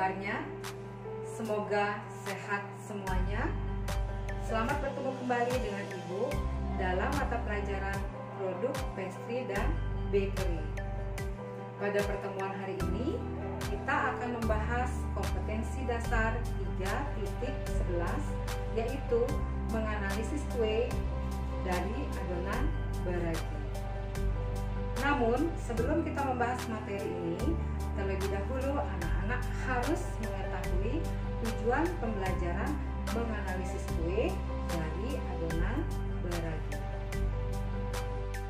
kabarnya? Semoga sehat semuanya. Selamat bertemu kembali dengan Ibu dalam mata pelajaran produk pastry dan bakery. Pada pertemuan hari ini, kita akan membahas kompetensi dasar 3.11, yaitu menganalisis kue dari adonan beragi. Namun, sebelum kita membahas materi ini, terlebih dahulu anak-anak harus mengetahui tujuan pembelajaran menganalisis kue dari adonan beragi.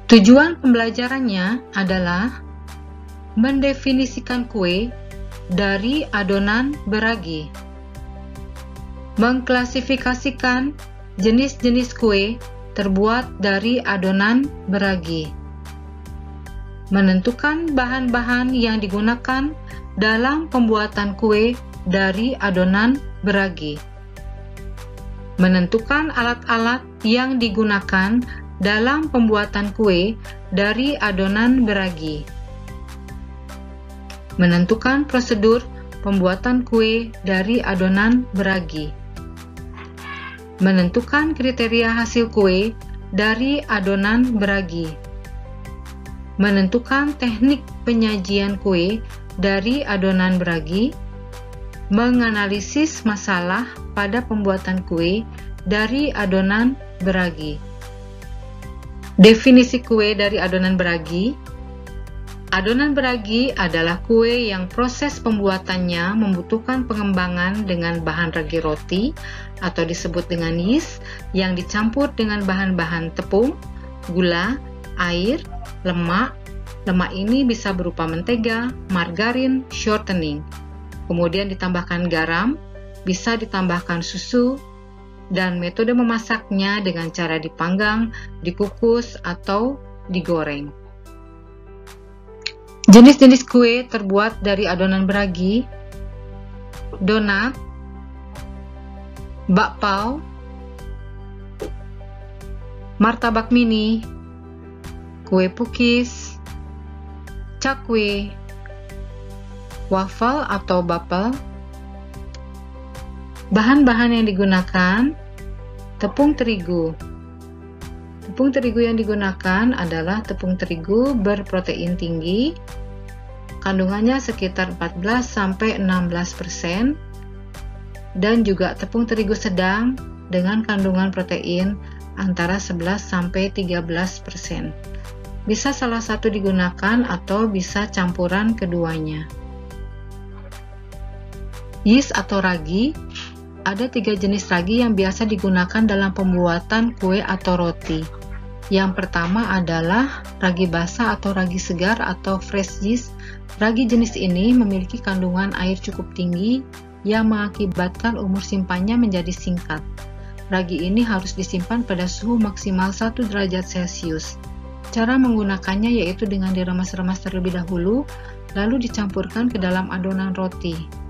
Tujuan pembelajarannya adalah mendefinisikan kue dari adonan beragi, mengklasifikasikan jenis-jenis kue terbuat dari adonan beragi, menentukan bahan-bahan yang digunakan dalam pembuatan kue dari adonan beragi, menentukan alat-alat yang digunakan dalam pembuatan kue dari adonan beragi, menentukan prosedur pembuatan kue dari adonan beragi, menentukan kriteria hasil kue dari adonan beragi, menentukan teknik penyajian kue dari adonan beragi, menganalisis masalah pada pembuatan kue dari adonan beragi. Definisi kue dari adonan beragi. Adonan beragi adalah kue yang proses pembuatannya membutuhkan pengembangan dengan bahan ragi roti atau disebut dengan yeast yang dicampur dengan bahan-bahan tepung, gula, air, lemak. Lemak ini bisa berupa mentega, margarin, shortening. Kemudian ditambahkan garam, bisa ditambahkan susu, dan metode memasaknya dengan cara dipanggang, dikukus, atau digoreng. Jenis-jenis kue terbuat dari adonan beragi: donat, bakpao, martabak mini, kue pukis, cakwe, waffle atau bapel. Bahan-bahan yang digunakan: tepung terigu. Tepung terigu yang digunakan adalah tepung terigu berprotein tinggi, kandungannya sekitar 14-16%, dan juga tepung terigu sedang dengan kandungan protein antara 11-13%. Bisa salah satu digunakan atau bisa campuran keduanya. Yeast atau ragi. Ada 3 jenis ragi yang biasa digunakan dalam pembuatan kue atau roti. Yang pertama adalah ragi basah atau ragi segar atau fresh yeast. Ragi jenis ini memiliki kandungan air cukup tinggi yang mengakibatkan umur simpannya menjadi singkat. Ragi ini harus disimpan pada suhu maksimal 1 derajat Celcius. Cara menggunakannya yaitu dengan diremas-remas terlebih dahulu, lalu dicampurkan ke dalam adonan roti.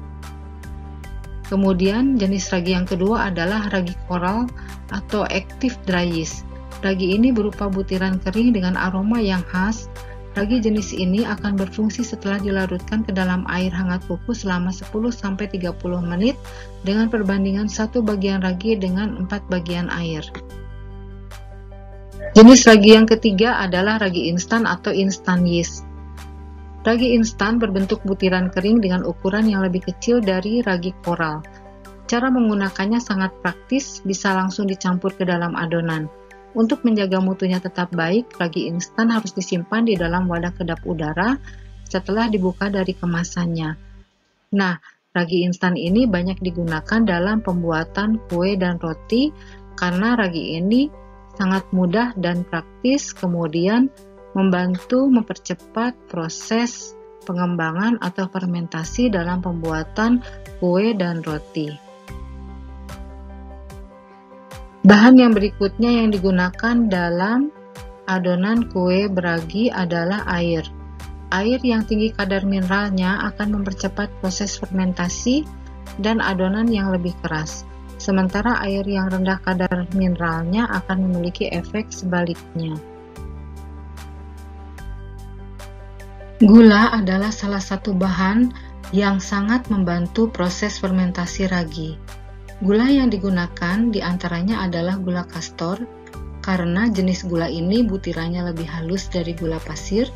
Kemudian jenis ragi yang kedua adalah ragi koral atau active dry yeast. Ragi ini berupa butiran kering dengan aroma yang khas. Ragi jenis ini akan berfungsi setelah dilarutkan ke dalam air hangat kukus selama 10-30 menit dengan perbandingan 1 bagian ragi dengan 4 bagian air. Jenis ragi yang ketiga adalah ragi instan atau instant yeast. Ragi instan berbentuk butiran kering dengan ukuran yang lebih kecil dari ragi koral. Cara menggunakannya sangat praktis, bisa langsung dicampur ke dalam adonan. Untuk menjaga mutunya tetap baik, ragi instan harus disimpan di dalam wadah kedap udara setelah dibuka dari kemasannya. Nah, ragi instan ini banyak digunakan dalam pembuatan kue dan roti karena ragi ini sangat mudah dan praktis, kemudian membantu mempercepat proses pengembangan atau fermentasi dalam pembuatan kue dan roti. Bahan yang berikutnya yang digunakan dalam adonan kue beragi adalah air. Air yang tinggi kadar mineralnya akan mempercepat proses fermentasi dan adonan yang lebih keras. Sementara air yang rendah kadar mineralnya akan memiliki efek sebaliknya. Gula adalah salah satu bahan yang sangat membantu proses fermentasi ragi. Gula yang digunakan diantaranya adalah gula kastor, karena jenis gula ini butirannya lebih halus dari gula pasir,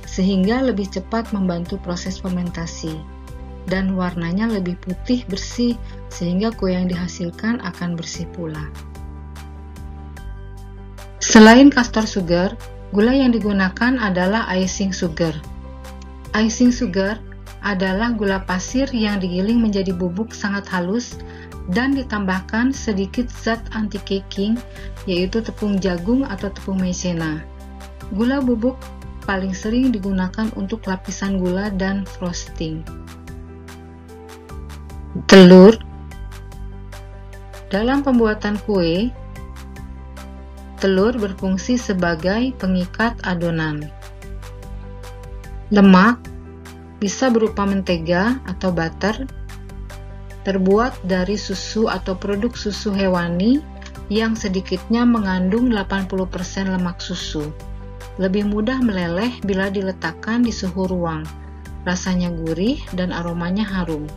sehingga lebih cepat membantu proses fermentasi. Dan warnanya lebih putih bersih, sehingga kue yang dihasilkan akan bersih pula. Selain castor sugar, gula yang digunakan adalah icing sugar. Icing sugar adalah gula pasir yang digiling menjadi bubuk sangat halus dan ditambahkan sedikit zat anti-caking, yaitu tepung jagung atau tepung maizena. Gula bubuk paling sering digunakan untuk lapisan gula dan frosting. Telur. Dalam pembuatan kue, telur berfungsi sebagai pengikat adonan. Lemak bisa berupa mentega atau butter, terbuat dari susu atau produk susu hewani yang sedikitnya mengandung 80% lemak susu. Lebih mudah meleleh bila diletakkan di suhu ruang. Rasanya gurih dan aromanya harum.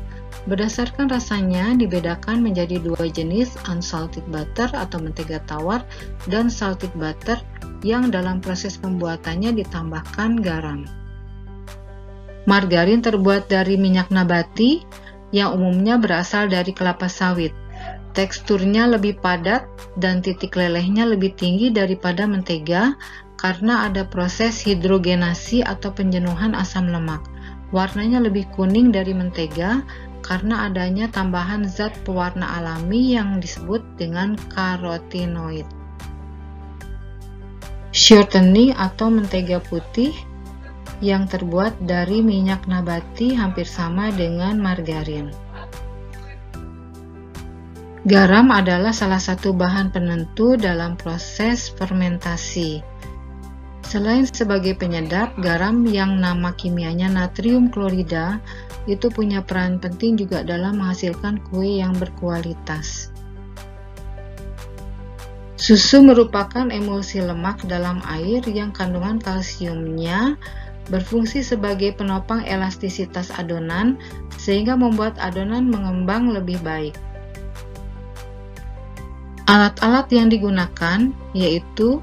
Berdasarkan rasanya dibedakan menjadi dua jenis, unsalted butter atau mentega tawar dan salted butter yang dalam proses pembuatannya ditambahkan garam. Margarin terbuat dari minyak nabati yang umumnya berasal dari kelapa sawit. Teksturnya lebih padat dan titik lelehnya lebih tinggi daripada mentega karena ada proses hidrogenasi atau penjenuhan asam lemak. Warnanya lebih kuning dari mentega karena adanya tambahan zat pewarna alami yang disebut dengan karotinoid. Shortening atau mentega putih yang terbuat dari minyak nabati hampir sama dengan margarin. Garam adalah salah satu bahan penentu dalam proses fermentasi. Selain sebagai penyedap, garam yang nama kimianya natrium klorida itu punya peran penting juga dalam menghasilkan kue yang berkualitas. Susu merupakan emulsi lemak dalam air yang kandungan kalsiumnya berfungsi sebagai penopang elastisitas adonan sehingga membuat adonan mengembang lebih baik. Alat-alat yang digunakan yaitu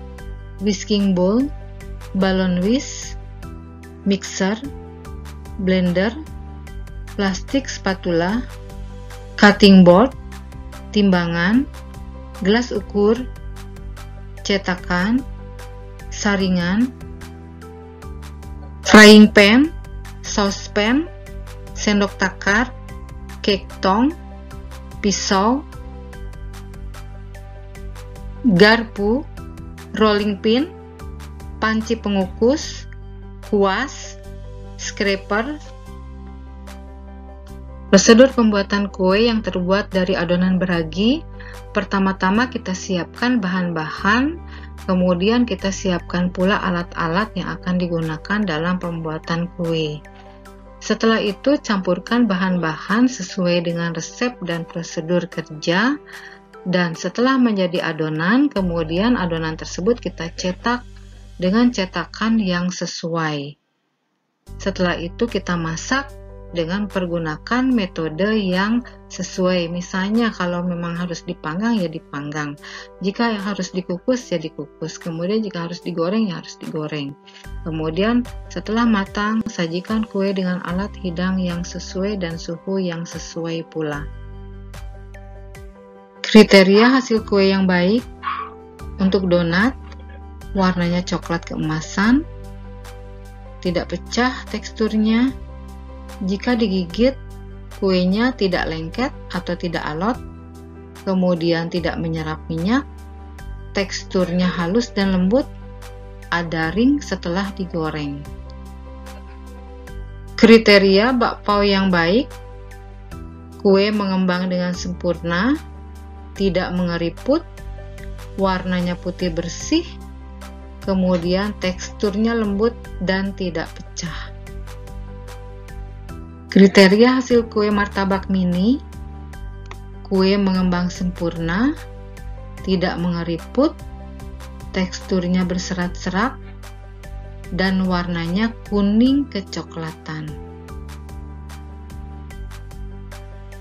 whisking bowl, balon whisk, mixer, blender, plastik spatula, cutting board, timbangan, gelas ukur, cetakan, saringan, frying pan, saucepan, sendok takar, cake tong, pisau, garpu, rolling pin, panci pengukus, kuas, scraper. Prosedur pembuatan kue yang terbuat dari adonan beragi, pertama-tama kita siapkan bahan-bahan, kemudian kita siapkan pula alat-alat yang akan digunakan dalam pembuatan kue. Setelah itu campurkan bahan-bahan sesuai dengan resep dan prosedur kerja, dan setelah menjadi adonan, kemudian adonan tersebut kita cetak dengan cetakan yang sesuai. Setelah itu kita masak dengan pergunakan metode yang sesuai. Misalnya kalau memang harus dipanggang ya dipanggang, jika yang harus dikukus ya dikukus, kemudian jika harus digoreng ya harus digoreng. Kemudian setelah matang, sajikan kue dengan alat hidang yang sesuai dan suhu yang sesuai pula. Kriteria hasil kue yang baik untuk donat, warnanya coklat keemasan, tidak pecah teksturnya. Jika digigit, kuenya tidak lengket atau tidak alot, kemudian tidak menyerap minyak, teksturnya halus dan lembut, ada ring setelah digoreng. Kriteria bakpao yang baik, kue mengembang dengan sempurna, tidak mengeriput, warnanya putih bersih, kemudian teksturnya lembut dan tidak pecah. Kriteria hasil kue martabak mini, kue mengembang sempurna, tidak mengeriput, teksturnya berserat-serat, dan warnanya kuning kecoklatan.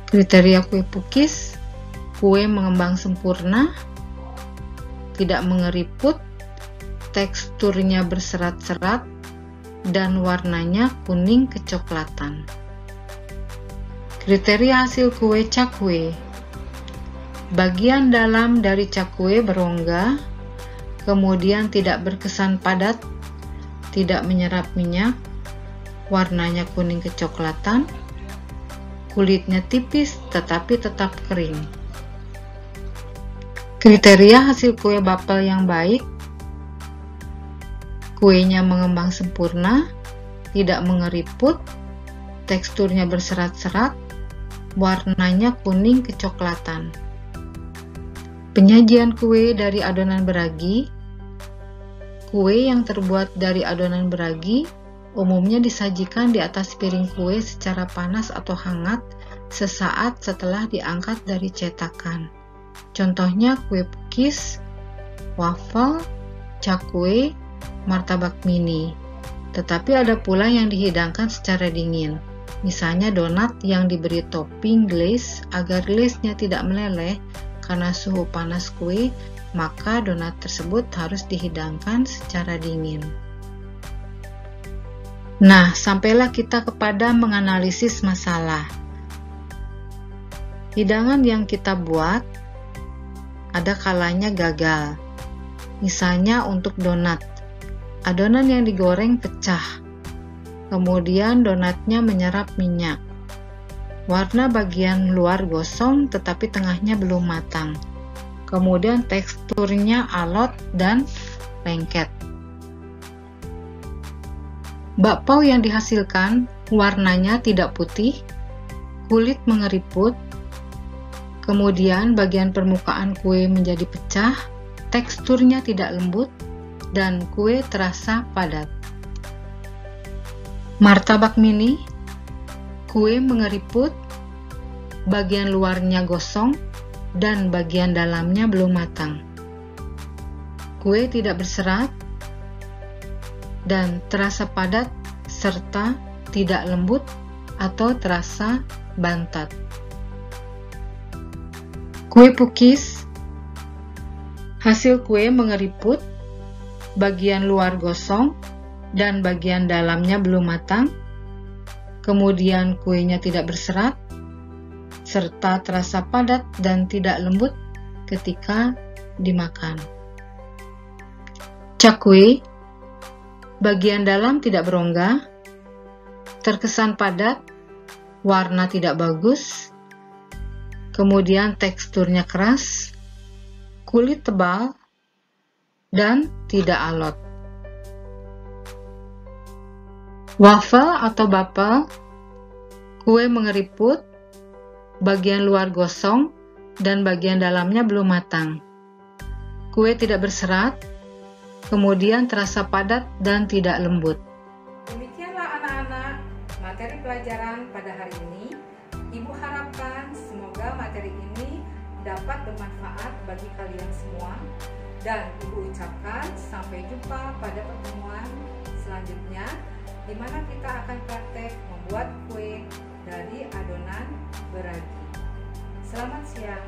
Kriteria kue pukis: kue mengembang sempurna, tidak mengeriput, teksturnya berserat-serat, dan warnanya kuning kecoklatan. Kriteria hasil kue cakwe: bagian dalam dari cakwe berongga, kemudian tidak berkesan padat, tidak menyerap minyak, warnanya kuning kecoklatan, kulitnya tipis tetapi tetap kering. Kriteria hasil kue bapel yang baik: kuenya mengembang sempurna, tidak mengeriput, teksturnya berserat-serat, warnanya kuning kecoklatan. Penyajian kue dari adonan beragi: kue yang terbuat dari adonan beragi umumnya disajikan di atas piring kue secara panas atau hangat sesaat setelah diangkat dari cetakan. Contohnya kue pukis, waffle, cakwe, martabak mini. Tetapi ada pula yang dihidangkan secara dingin. Misalnya donat yang diberi topping glaze agar glaze-nya tidak meleleh karena suhu panas kue, maka donat tersebut harus dihidangkan secara dingin. Nah, sampailah kita kepada menganalisis masalah. Hidangan yang kita buat ada kalanya gagal. Misalnya untuk donat, adonan yang digoreng pecah. Kemudian donatnya menyerap minyak. Warna bagian luar gosong tetapi tengahnya belum matang. Kemudian teksturnya alot dan lengket. Bakpao yang dihasilkan warnanya tidak putih, kulit mengeriput, kemudian bagian permukaan kue menjadi pecah, teksturnya tidak lembut, dan kue terasa padat. Martabak mini, kue mengeriput, bagian luarnya gosong, dan bagian dalamnya belum matang. Kue tidak berserat, dan terasa padat, serta tidak lembut atau terasa bantat. Kue pukis, hasil kue mengeriput, bagian luar gosong, dan bagian dalamnya belum matang, kemudian kuenya tidak berserat, serta terasa padat dan tidak lembut ketika dimakan. Cakwe, bagian dalam tidak berongga, terkesan padat, warna tidak bagus, kemudian teksturnya keras, kulit tebal, dan tidak alot. Waffle atau bapel, kue mengeriput, bagian luar gosong, dan bagian dalamnya belum matang. Kue tidak berserat, kemudian terasa padat dan tidak lembut. Demikianlah anak-anak materi pelajaran pada hari ini. Ibu harapkan semoga materi ini dapat bermanfaat bagi kalian semua. Dan Ibu ucapkan sampai jumpa pada pertemuan selanjutnya, di mana kita akan praktek membuat kue dari adonan beragi. Selamat siang.